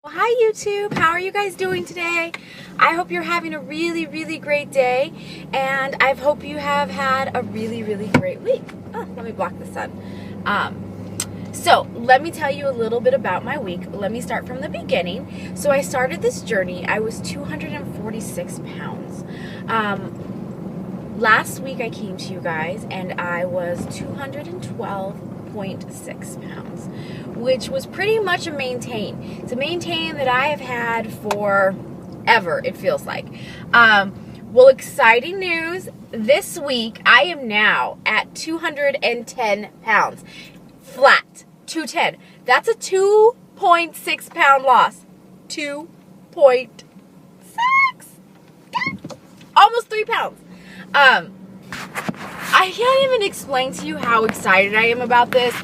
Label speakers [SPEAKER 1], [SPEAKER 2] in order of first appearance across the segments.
[SPEAKER 1] Hi YouTube, how are you guys doing today? I hope you're having a really great day, and I hope you have had a really great week. Oh, let me block the sun. So let me tell you a little bit about my week. Let me start from the beginning. So I started this journey, I was 246 pounds. Last week I came to you guys and I was 212.6 pounds, which was pretty much a maintain. It's a maintain that I have had for ever, it feels like. Well, exciting news. This week I am now at 210 pounds. Flat. 210. That's a 2.6 pound loss. 2.6. Almost 3 pounds. I can't even explain to you how excited I am about this,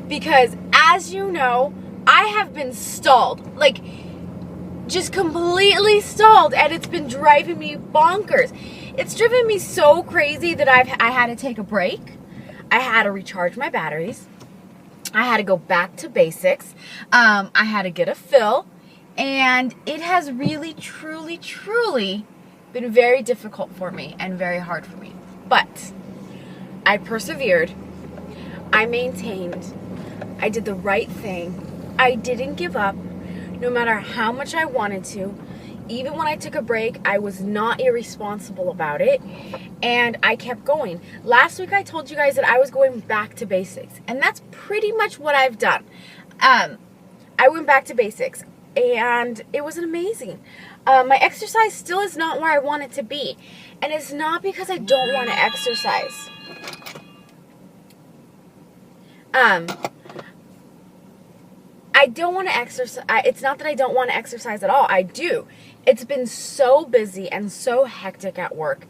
[SPEAKER 1] because as you know, I have been stalled, like just completely stalled, and it's been driving me bonkers. It's driven me so crazy that I had to take a break. I had to recharge my batteries. I had to go back to basics. I had to get a fill, and it has really, truly been very difficult for me and very hard for me. But I persevered. I maintained. I did the right thing. I didn't give up, no matter how much I wanted to. Even when I took a break, I was not irresponsible about it, and I kept going. Last week I told you guys that I was going back to basics, and that's pretty much what I've done. I went back to basics, and it was amazing. My exercise still is not where I want it to be, and it's not because I don't want to exercise. I don't want to exercise. It's not that I don't want to exercise at all. I do. It's been so busy and so hectic at work.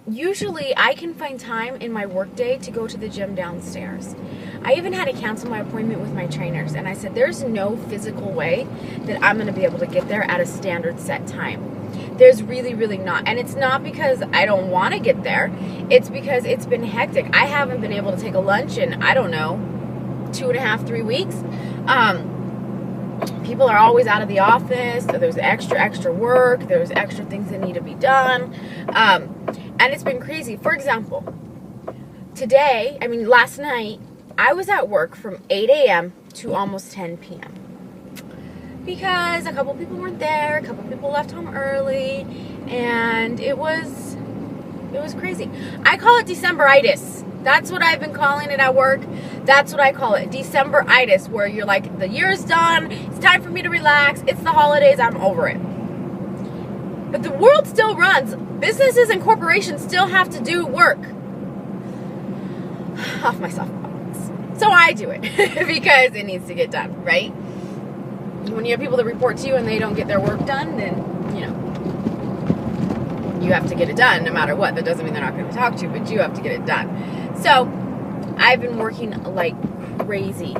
[SPEAKER 1] Usually I can find time in my work day to go to the gym downstairs. I even had to cancel my appointment with my trainers, and I said there's no physical way that I'm going to be able to get there at a standard set time. There's really not. And it's not because I don't want to get there. It's because it's been hectic. I haven't been able to take a lunch in, I don't know, 2.5, 3 weeks. People are always out of the office. So there's extra work. There's extra things that need to be done. And it's been crazy. For example, last night, I was at work from 8 a.m. to almost 10 p.m. because a couple people weren't there. A couple people left home early, and it was crazy. I call it Decemberitis. That's what I've been calling it at work. That's what I call it, Decemberitis, where you're like, the year's done, it's time for me to relax, it's the holidays, I'm over it. But the world still runs. Businesses and corporations still have to do work. Off my soapbox. So I do it because it needs to get done, right? When you have people that report to you and they don't get their work done, then, you have to get it done no matter what. That doesn't mean they're not going to talk to you, but you have to get it done. So I've been working like crazy,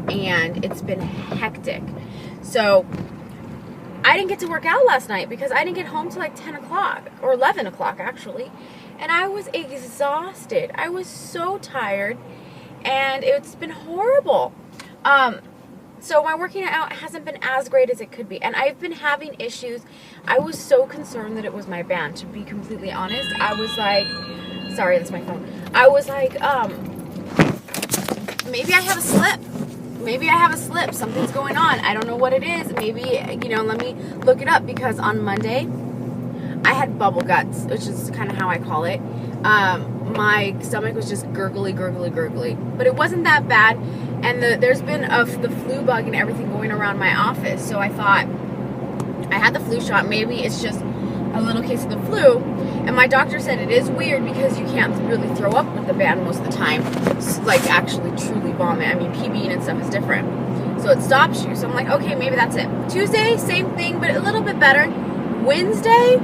[SPEAKER 1] and it's been hectic. So I didn't get to work out last night because I didn't get home till like 10 o'clock or 11 o'clock actually. And I was exhausted. I was so tired, and it's been horrible. So my working out hasn't been as great as it could be. And I've been having issues. I was so concerned that it was my band, to be completely honest. I was like, sorry, that's my phone. I was like, maybe I have a slip. Maybe I have a slip. Something's going on. I don't know what it is. Maybe, let me look it up, because on Monday, I had bubble guts, which is kind of how I call it. My stomach was just gurgly. But it wasn't that bad. And there's been the flu bug and everything going around my office. So I thought, I had the flu shot. Maybe it's just a little case of the flu. And my doctor said it is weird because you can't really throw up with the band most of the time. It's like actually truly vomit. I mean, PBing and stuff is different. So it stops you. So I'm like, okay, maybe that's it. Tuesday, same thing, but a little bit better. Wednesday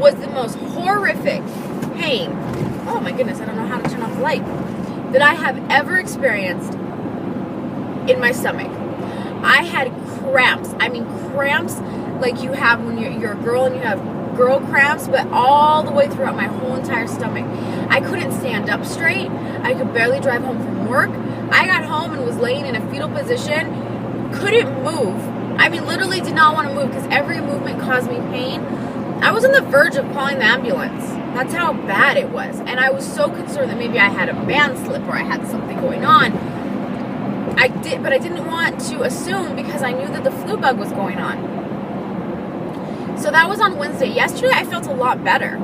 [SPEAKER 1] was the most horrific pain. Oh my goodness, I don't know how to turn off the light. That I have ever experienced in my stomach. I had cramps. I mean, cramps like you have when you're a girl and you have girl cramps, but all the way throughout my whole entire stomach. I couldn't stand up straight. I could barely drive home from work. I got home and was laying in a fetal position, couldn't move. I mean, literally did not want to move because every movement caused me pain. I was on the verge of calling the ambulance. That's how bad it was. And I was so concerned that maybe I had a band slip or I had something going on. But I didn't want to assume because I knew that the flu bug was going on. So that was on Wednesday. Yesterday, I felt a lot better.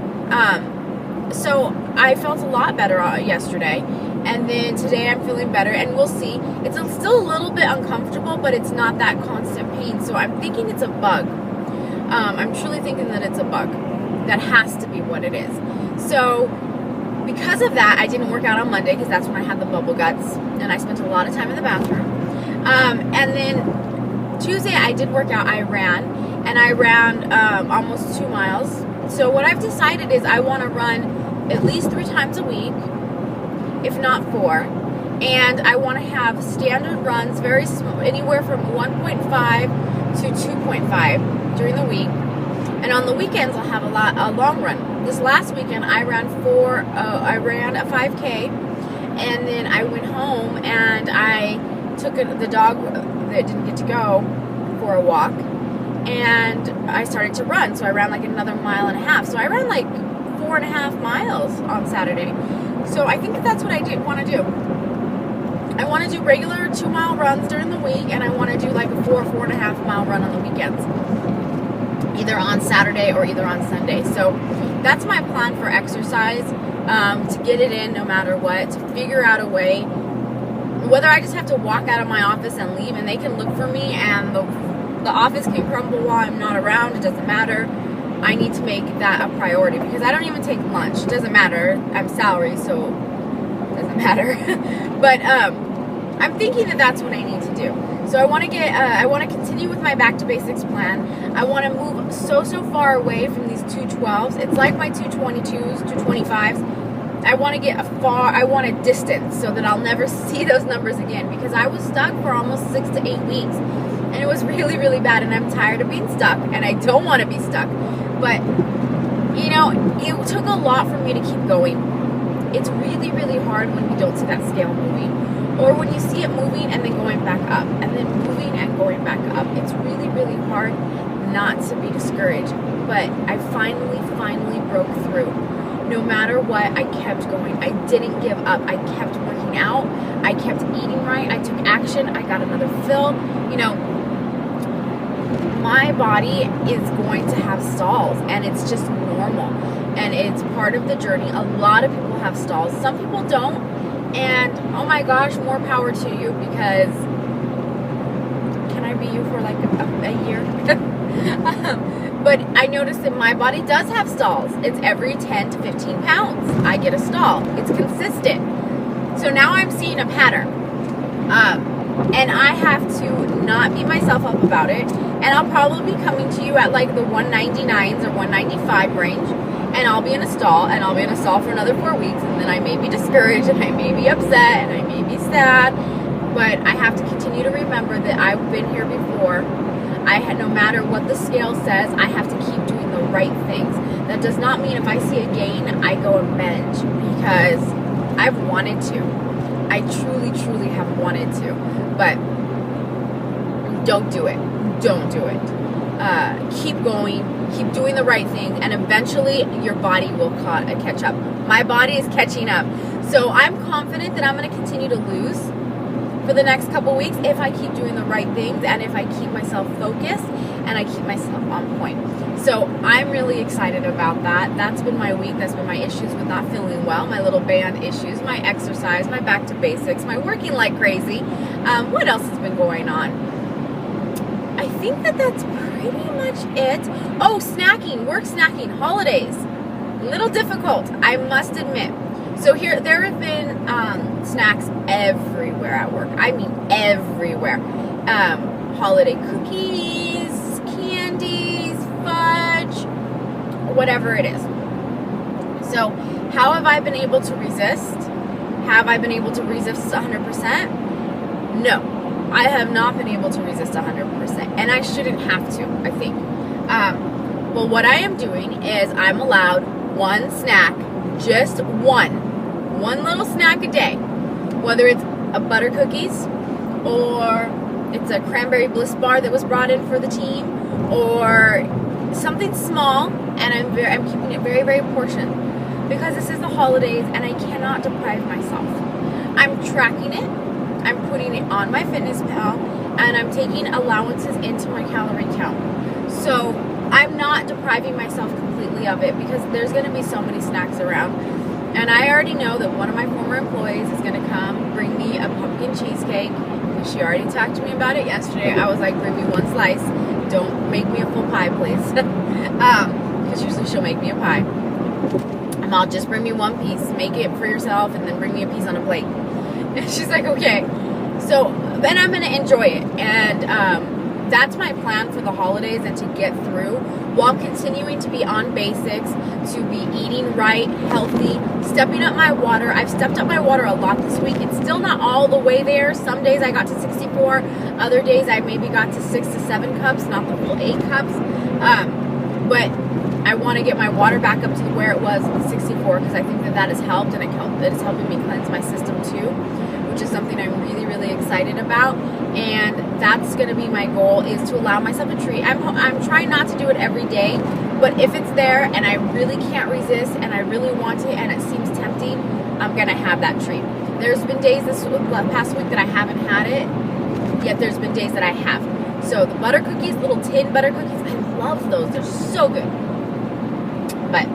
[SPEAKER 1] So I felt a lot better yesterday. And then today I'm feeling better. And we'll see. It's still a little bit uncomfortable, but it's not that constant pain. So I'm thinking it's a bug. I'm truly thinking that it's a bug. That has to be what it is. So because of that, I didn't work out on Monday because that's when I had the bubble guts. And I spent a lot of time in the bathroom. And then Tuesday I did work out. I ran. And I ran almost 2 miles. So what I've decided is I want to run at least 3 times a week, if not 4. And I want to have standard runs, very small, anywhere from 1.5 to 2.5 during the week. And on the weekends, I'll have a long run. This last weekend, I ran a 5K, and then I went home and I took the dog that didn't get to go for a walk. And I started to run. So I ran like another 1.5 miles. So I ran like 4.5 miles on Saturday. So I think that's what I want to do. I want to do regular 2-mile runs during the week, and I want to do like a 4.5 mile run on the weekends. Either on Saturday or either on Sunday. So that's my plan for exercise, to get it in no matter what, to figure out a way. Whether I just have to walk out of my office and leave and they can look for me and the office can crumble while I'm not around, it doesn't matter. I need to make that a priority because I don't even take lunch. It doesn't matter. I'm salary, so it doesn't matter. But I'm thinking that that's what I need to do. So I want to continue with my back to basics plan. I want to move so far away from these 212s. It's like my 222s, 225s. I want to I want a distance so that I'll never see those numbers again because I was stuck for almost 6 to 8 weeks. And it was really, really bad, and I'm tired of being stuck, and I don't want to be stuck. But, you know, it took a lot for me to keep going. It's really, really hard when you don't see that scale moving. Or when you see it moving and then going back up, and then moving and going back up. It's really, really hard not to be discouraged. But I finally broke through. No matter what, I kept going. I didn't give up. I kept working out. I kept eating right. I took action. I got another fill. You know, my body is going to have stalls, and it's just normal, and it's part of the journey. A lot of people have stalls. Some people don't, and oh my gosh, more power to you, because can I be you for like a year? But I noticed that my body does have stalls. It's every 10 to 15 pounds I get a stall. It's consistent. So now I'm seeing a pattern. And I have to not beat myself up about it. And I'll probably be coming to you at like the 199s or 195 range. And I'll be in a stall. And I'll be in a stall for another 4 weeks. And then I may be discouraged. And I may be upset. And I may be sad. But I have to continue to remember that I've been here before. No matter what the scale says, I have to keep doing the right things. That does not mean if I see a gain, I go and bench. Because I've wanted to. I truly have wanted to. But don't do it. Don't do it. Keep going. Keep doing the right thing. And eventually, your body will catch up. My body is catching up. So I'm confident that I'm going to continue to lose for the next couple weeks if I keep doing the right things and if I keep myself focused and I keep myself on point. So I'm really excited about that. That's been my week. That's been my issues with not feeling well, my little band issues, my exercise, my back to basics, my working like crazy. What else has been going on? I think that's pretty much it. Oh, snacking, work snacking, holidays. A little difficult, I must admit. So there have been snacks everywhere at work. I mean everywhere. Holiday cookies, candies, fudge, whatever it is. So how have I been able to resist? Have I been able to resist 100%? No, I have not been able to resist 100%. And I shouldn't have to, I think. But what I am doing is I'm allowed one snack, just one little snack a day, whether it's a butter cookies or it's a cranberry bliss bar that was brought in for the team, or something small, and I'm keeping it very, very portioned because this is the holidays and I cannot deprive myself. I'm tracking it, I'm putting it on my fitness pal, and I'm taking allowances into my calorie count. So I'm not depriving myself completely of it because there's going to be so many snacks around. And I already know that one of my former employees is going to come bring me a pumpkin cheesecake. She already talked to me about it yesterday. I was like, bring me one slice. Don't make me a full pie, please. Because usually she'll make me a pie. And I'll just bring me one piece. Make it for yourself and then bring me a piece on a plate. And she's like, okay. So then I'm going to enjoy it. And that's my plan for the holidays and to get through while continuing to be on basics, to be eating right, healthy, stepping up my water. I've stepped up my water a lot this week. It's still not all the way there. Some days I got to 64. Other days I maybe got to 6 to 7 cups, not the full 8 cups. But I want to get my water back up to where it was in 64 because I think that has helped, and it is helping me cleanse my system too, which is something I'm really, really excited about. And that's going to be my goal, is to allow myself a treat. I'm trying not to do it every day, but if it's there and I really can't resist and I really want it and it seems tempting, I'm going to have that treat. There's been days this past week that I haven't had it, yet there's been days that I have. So the butter cookies, little tin butter cookies, I love those. They're so good. But,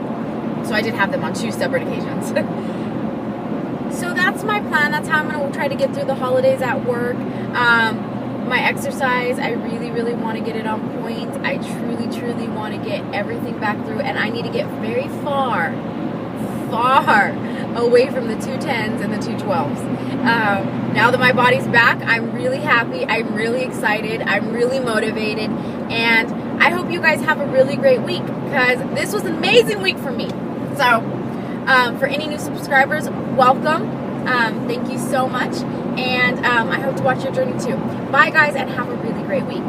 [SPEAKER 1] so I did have them on 2 separate occasions. So that's my plan. That's how I'm going to try to get through the holidays at work. My exercise, I really, really want to get it on point. I truly, truly want to get everything back through. And I need to get very far away from the 210s and the 212s. Now that my body's back, I'm really happy. I'm really excited. I'm really motivated. And I hope you guys have a really great week because this was an amazing week for me. So, for any new subscribers, welcome. Thank you so much. And I hope to watch your journey too. Bye, guys, and have a really great week.